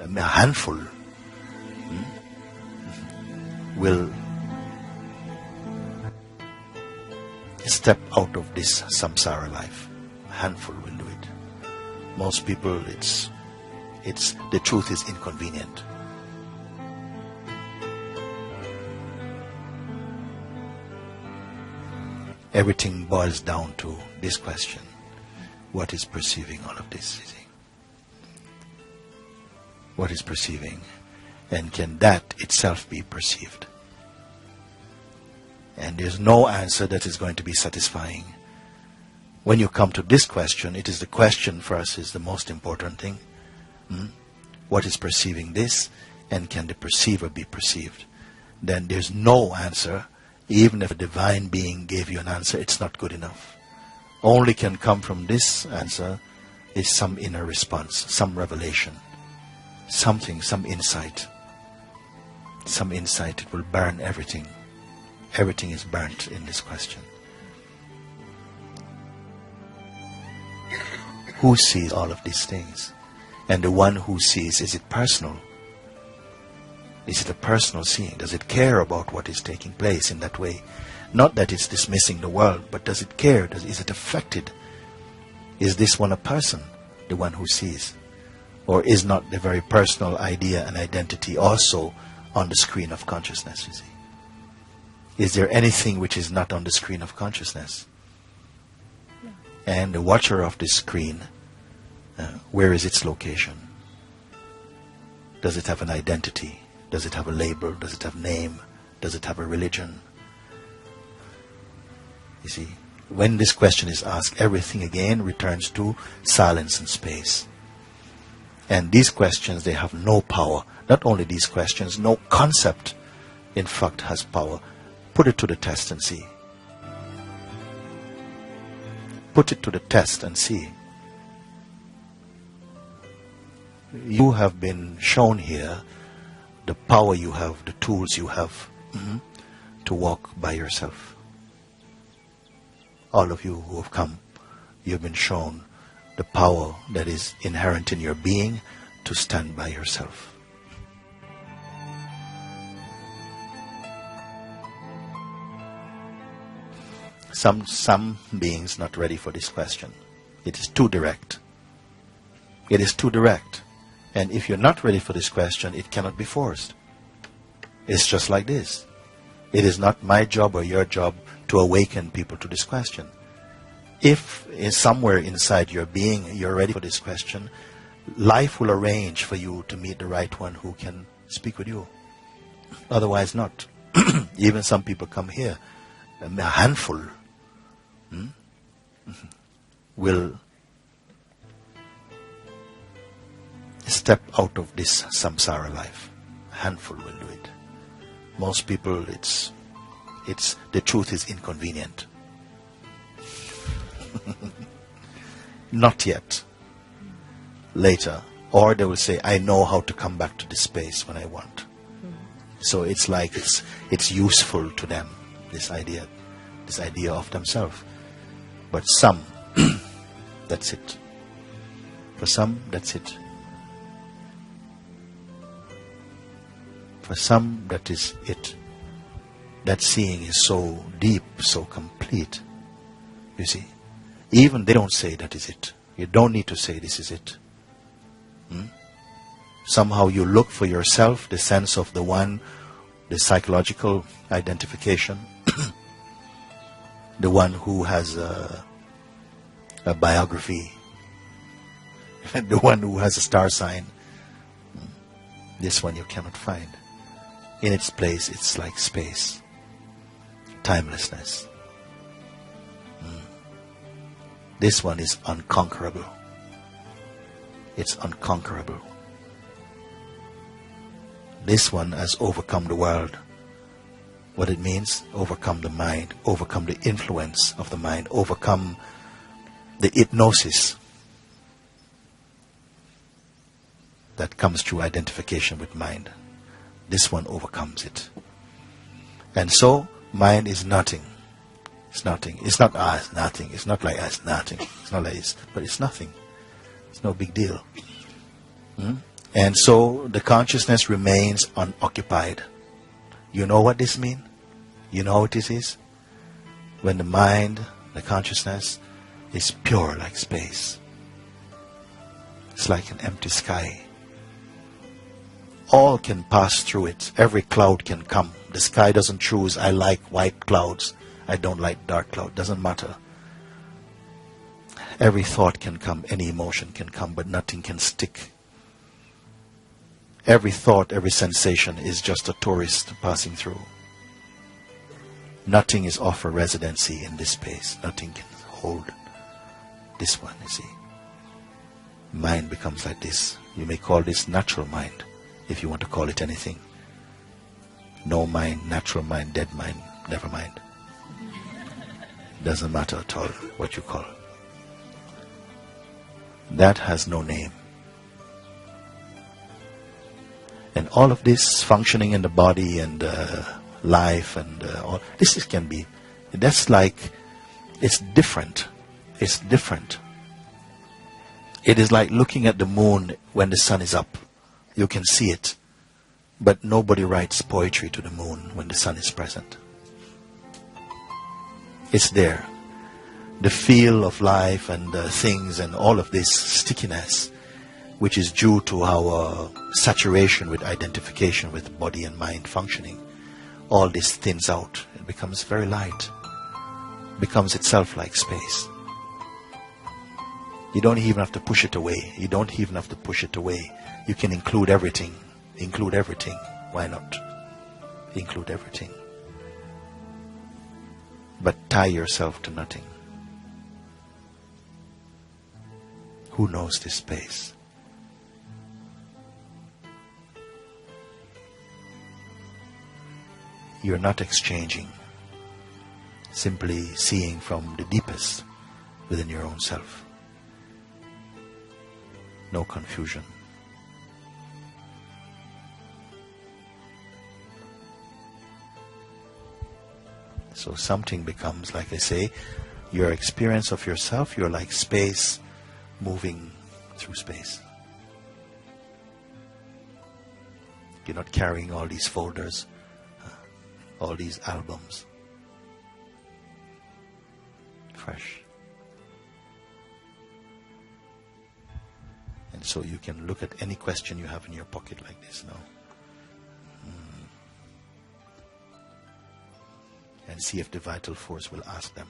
a handful will step out of this saṃsāra life. A handful will do it. Most people, it's the truth is inconvenient. Everything boils down to this question: what is perceiving all of this? You see? What is perceiving? And can that itself be perceived? And there's no answer that is going to be satisfying. When you come to this question, it is the question for us is the most important thing. What is perceiving this? And can the perceiver be perceived? Then there's no answer. Even if a divine being gave you an answer, it's not good enough. Only can come from this answer is some inner response, some revelation, something, some insight. Some insight, it will burn everything. Everything is burnt in this question. Who sees all of these things? And the one who sees, is it personal? Is it a personal seeing? Does it care about what is taking place in that way? Not that it's dismissing the world, but does it care? Is it affected? Is this one a person, the one who sees? Or is not the very personal idea and identity also on the screen of consciousness, you see? Is there anything which is not on the screen of consciousness? And the watcher of this screen, where is its location? Does it have an identity? Does it have a label? Does it have a name? Does it have a religion? You see, when this question is asked, everything again returns to silence and space. And these questions, they have no power. Not only these questions, no concept, in fact, has power. Put it to the test and see. Put it to the test and see. You have been shown here the power you have, the tools you have to walk by yourself. All of you who have come, you have been shown the power that is inherent in your being to stand by yourself. Some beings not ready for this question. It is too direct. It is too direct. And if you're not ready for this question, it cannot be forced. It's just like this. It is not my job or your job to awaken people to this question. If somewhere inside your being you're ready for this question, life will arrange for you to meet the right one who can speak with you. Otherwise not. Even some people come here, a handful will step out of this saṃsāra life. A handful will do it. Most people, it's the truth is inconvenient. Not yet. Later. Or they will say, I know how to come back to this space when I want. So it's like it's useful to them, this idea of themselves. But some, that's it. For some, that's it. For some, that is it. That seeing is so deep, so complete. You see, even they don't say that is it. You don't need to say this is it. Somehow you look for yourself, the sense of the one, the psychological identification, the one who has a biography, the one who has a star sign. This one you cannot find. In its place, it's like space, timelessness. This one is unconquerable. It's unconquerable. This one has overcome the world. What it means? Overcome the mind, overcome the influence of the mind, overcome the hypnosis that comes through identification with mind. This one overcomes it. And so, mind is nothing. It's nothing. It's not as nothing. It's not like as nothing. It's not like this, but it's nothing. It's no big deal. And so the consciousness remains unoccupied. You know what this means? You know what it is? When the mind, the consciousness, is pure like space. It's like an empty sky. All can pass through it. Every cloud can come. The sky doesn't choose, I like white clouds, I don't like dark clouds. Doesn't matter. Every thought can come, any emotion can come, but nothing can stick. Every thought, every sensation is just a tourist passing through. Nothing is offer residency in this space. Nothing can hold this one, you see. Mind becomes like this. You may call this natural mind, if you want to call it anything. No mind, natural mind, dead mind, never mind. Doesn't matter at all what you call it. That has no name. And all of this functioning in the body and life and all, this can be, that's like, it's different. It's different. It is like looking at the moon when the sun is up. You can see it. But nobody writes poetry to the moon when the sun is present. It's there. The feel of life and things and all of this stickiness, which is due to our saturation with identification with body and mind functioning, all this thins out. It becomes very light. Becomes itself like space. You don't even have to push it away. You don't even have to push it away. You can include everything. Include everything. Why not? Include everything. But tie yourself to nothing. Who knows this space? You're not exchanging. Simply seeing from the deepest within your own self. No confusion. So something becomes, like I say, your experience of yourself, you're like space moving through space. You're not carrying all these folders, all these albums. Fresh. And so you can look at any question you have in your pocket like this now. And see if the vital force will ask them.